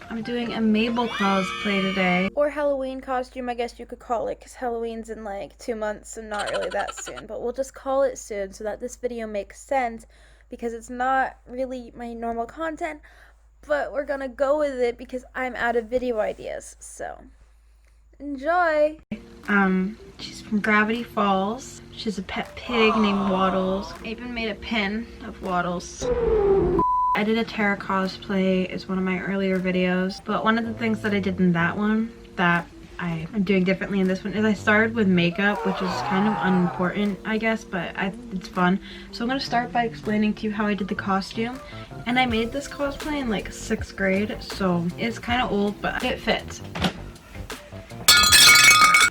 I'm doing a MABEL cosplay today. Or Halloween costume, I guess you could call it, because Halloween's in like 2 months and not really that soon. But we'll just call it soon so that this video makes sense, because it's not really my normal content, but we're gonna go with it because I'm out of video ideas. So, enjoy! She's from Gravity Falls. She has a pet pig named Waddles. I even made a pin of Waddles. I did a Terra cosplay as one of my earlier videos, but one of the things that I did in that one that I am doing differently in this one is I started with makeup, which is kind of unimportant, I guess, but it's fun. So I'm going to start by explaining to you how I did the costume. And I made this cosplay in like 6th grade, so it's kind of old, but it fits.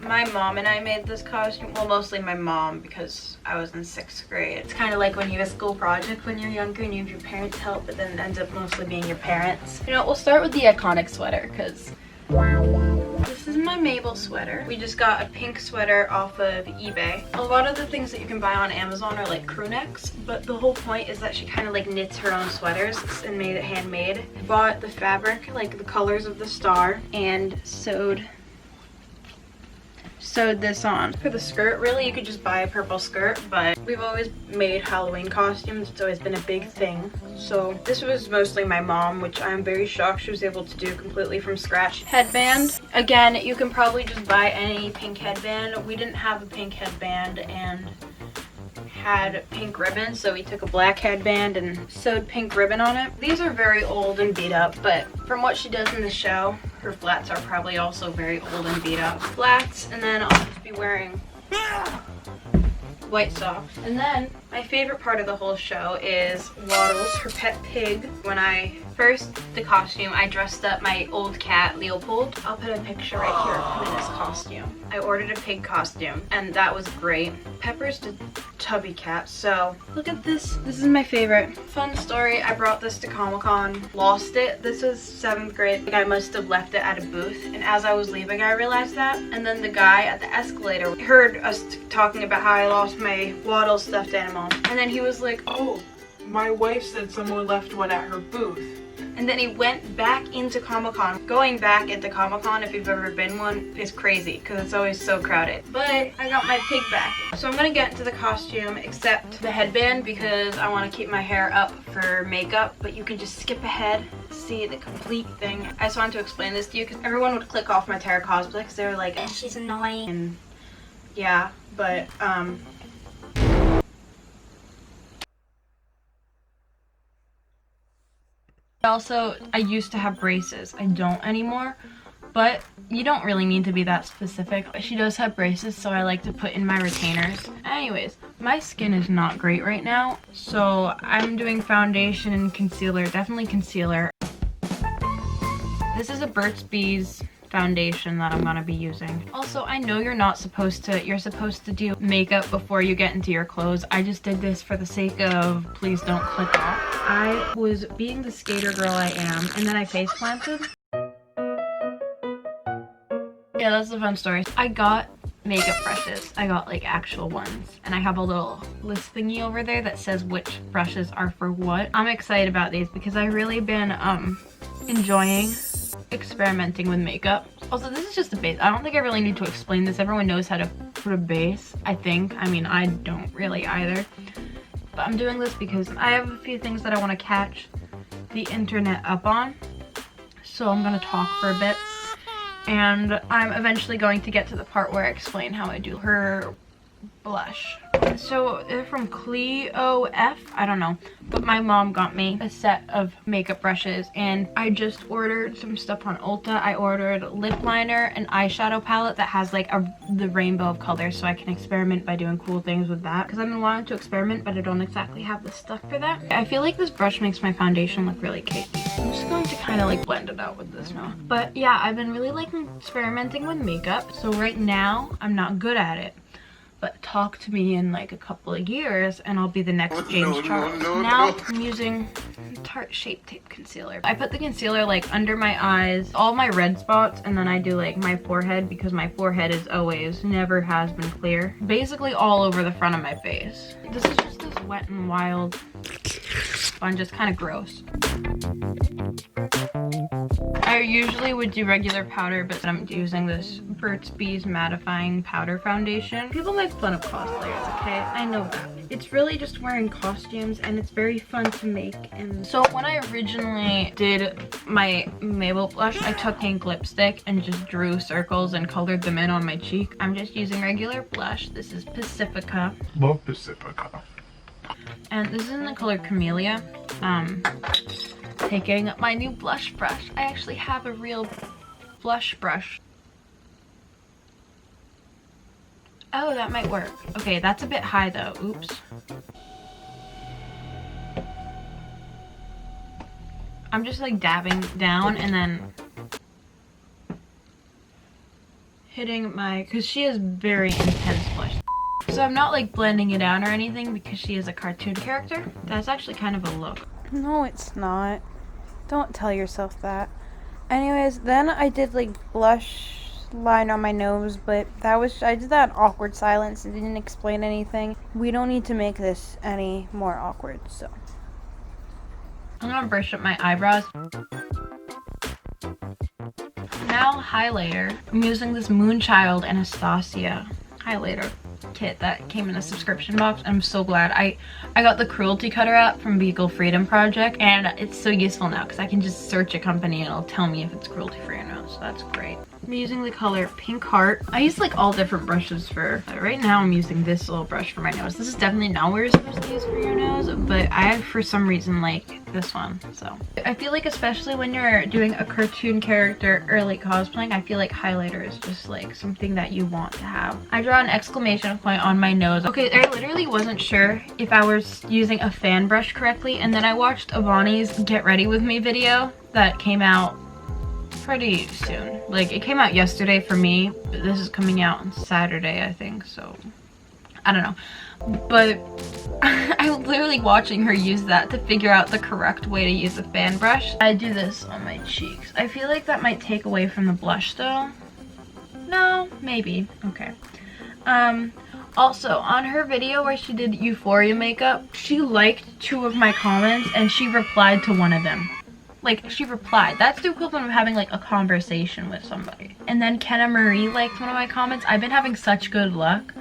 My mom and I made this costume. Well, mostly my mom, because I was in 6th grade. It's kind of like when you have a school project when you're younger and you have your parents help, but then it ends up mostly being your parents. You know, we'll start with the iconic sweater, because this is my Mabel sweater. We just got a pink sweater off of eBay. A lot of the things that you can buy on Amazon are like crew necks, but the whole point is that she kind of like knits her own sweaters and made it handmade. Bought the fabric, like the colors of the star, and sewed this on. For the skirt, really you could just buy a purple skirt, but we've always made Halloween costumes. It's always been a big thing. So this was mostly my mom, which I'm very shocked she was able to do completely from scratch. Headband, again, you can probably just buy any pink headband. We didn't have a pink headband and had pink ribbon, so we took a black headband and sewed pink ribbon on it. These are very old and beat up, but from what she does in the show, her flats are probably also very old and beat up. Flats, and then I'll just be wearing white socks. And then my favorite part of the whole show is Waddles, her pet pig. When I first did the costume, I dressed up my old cat, Leopold. I'll put a picture right here of him in this costume. I ordered a pig costume, and that was great. Pepper's the tubby cat, so look at this. This is my favorite. Fun story, I brought this to Comic-Con, lost it. This was 7th grade. I must have left it at a booth, and as I was leaving, I realized that. And then the guy at the escalator heard us talking about how I lost my Waddle stuffed animal. And then he was like, "Oh, my wife said someone left one at her booth." And then he went back into Comic-Con. Going back into Comic-Con, if you've ever been one, is crazy because it's always so crowded. But I got my pig back. So I'm gonna get into the costume except the headband because I want to keep my hair up for makeup, but you can just skip ahead, see the complete thing. I just wanted to explain this to you because everyone would click off my Terra cosplay because they were like, "She's annoying." And yeah, but also, I used to have braces. I don't anymore, but you don't really need to be that specific. She does have braces, so I like to put in my retainers. Anyways, my skin is not great right now, so I'm doing foundation and concealer, definitely concealer. This is a Burt's Bees foundation that I'm gonna be using. Also, I know you're supposed to do makeup before you get into your clothes. I just did this for the sake of please don't click off. I was being the skater girl I am, and then I face planted. Yeah, that's the fun story. I got makeup brushes. I got like actual ones, and I have a little list thingy over there that says which brushes are for what. I'm excited about these because I've really been enjoying experimenting with makeup. Also, this is just a base. I don't think I really need to explain this. Everyone knows how to put a base, I think. I mean, I don't really either. But I'm doing this because I have a few things that I want to catch the internet up on. So I'm going to talk for a bit. And I'm eventually going to get to the part where I explain how I do her blush. So they're from Cleo F, I don't know, but my mom got me a set of makeup brushes, and I just ordered some stuff on Ulta. I ordered lip liner and eyeshadow palette that has like the rainbow of colors, so I can experiment by doing cool things with that, because I've been wanting to experiment, but I don't exactly have the stuff for that. I feel like this brush makes my foundation look really cakey. I'm just going to kind of like blend it out with this now. But yeah, I've been really liking experimenting with makeup, so right now I'm not good at it. But talk to me in like a couple of years and I'll be the next James Charles. Now I'm using Tarte Shape Tape Concealer. I put the concealer like under my eyes, all my red spots, and then I do like my forehead because my forehead is always, never has been clear. Basically all over the front of my face. This is just this Wet n Wild sponge. It's kind of gross. I I usually would do regular powder, but I'm using this Burt's Bees mattifying powder foundation. People make fun of cosplayers, okay? I know that. It's really just wearing costumes and it's very fun to make. And so when I originally did my MABEL blush, I took pink lipstick and just drew circles and colored them in on my cheek. I'm just using regular blush. This is Pacifica. Love Pacifica. And this is in the color Camellia. Taking my new blush brush. I actually have a real blush brush. Oh, that might work. Okay, that's a bit high though. Oops. I'm just like dabbing down and then hitting my, because she has very intense blush. So I'm not like blending it out or anything because she is a cartoon character. That's actually kind of a look. No, it's not. Don't tell yourself that. Anyways, then I did like blush line on my nose, but I did that in awkward silence and didn't explain anything. We don't need to make this any more awkward, so. I'm gonna brush up my eyebrows. Now highlighter. I'm using this Moonchild Anastasia highlighter kit that came in a subscription box. I'm so glad. I got the cruelty cutter app from Vegan Freedom Project, and it's so useful now because I can just search a company and it'll tell me if it's cruelty free or not, so that's great. I'm using the color Pink Heart. I use like all different brushes for, right now I'm using this little brush for my nose. This is definitely not what you're supposed to use for your nose, but I for some reason like this one. So I feel like especially when you're doing a cartoon character or like cosplaying, I feel like highlighter is just like something that you want to have. I draw an exclamation point on my nose. Okay, I literally wasn't sure if I was using a fan brush correctly, and then I watched Avani's Get Ready With Me video that came out pretty soon. Like it came out yesterday for me, but this is coming out on Saturday I think, so I don't know. But I'm literally watching her use that to figure out the correct way to use a fan brush. I do this on my cheeks. I feel like that might take away from the blush though. No, maybe. Okay. Also, on her video where she did Euphoria makeup, she liked 2 of my comments and she replied to one of them. Like, she replied. That's the equivalent of having, like, a conversation with somebody. And then Kenna Marie liked one of my comments. I've been having such good luck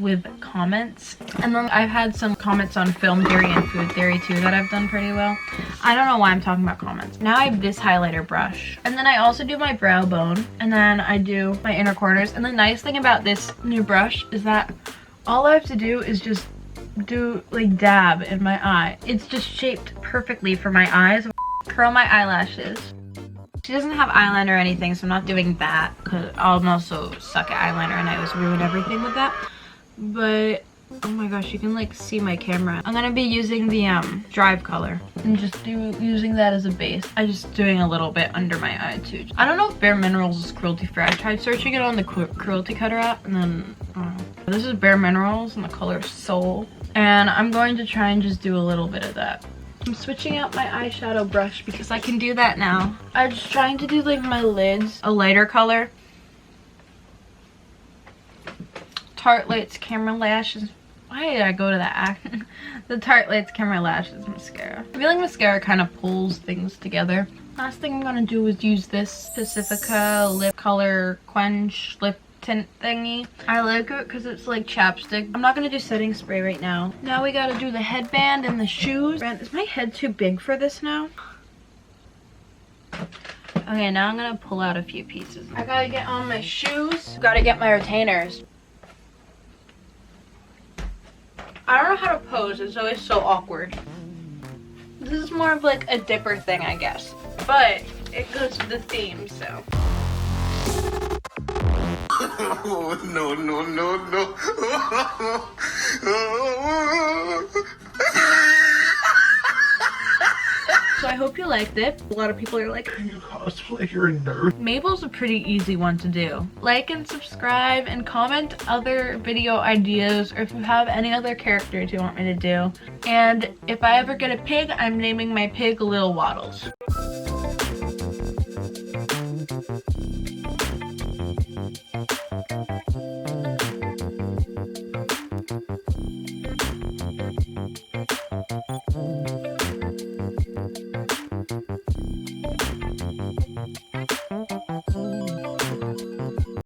with comments. And then I've had some comments on film theory and food theory, too, that I've done pretty well. I don't know why I'm talking about comments. Now I have this highlighter brush. And then I also do my brow bone. And then I do my inner corners. And the nice thing about this new brush is that all I have to do is just do, like, dab in my eye. It's just shaped perfectly for my eyes. Curl my eyelashes. She doesn't have eyeliner or anything, so I'm not doing that because I'll also suck at eyeliner and I always ruin everything with that. But oh my gosh, you can like see my camera. I'm gonna be using the Drive color and just using that as a base. I'm just doing a little bit under my eye too. I don't know if Bare Minerals is cruelty free. I tried searching it on the cruelty cutter app and then this is Bare Minerals in the color Soul, and I'm going to try and just do a little bit of that. I'm switching out my eyeshadow brush because I can do that now. I'm just trying to do like my lids a lighter color. Tartelets Camera Lashes. Why did I go to that? The Tartelets Camera Lashes mascara. I feel like mascara kind of pulls things together. Last thing I'm gonna do is use this Pacifica Lip Color Quench Lip Tint thingy. I like it because it's like chapstick. I'm not gonna do setting spray right now. Now we gotta do the headband and the shoes. Is my head too big for this now? Okay, now I'm gonna pull out a few pieces. I gotta get on my shoes. Gotta get my retainers. I don't know how to pose. It's always so awkward. This is more of like a dipper thing, I guess. But it goes with the theme, so. Oh, no, no, no, no. So I hope you liked it. A lot of people are like, Can you cosplay? You're a nerd. Mabel's a pretty easy one to do. Like and subscribe and comment other video ideas, or if you have any other characters you want me to do. And if I ever get a pig, I'm naming my pig Lil Waddles.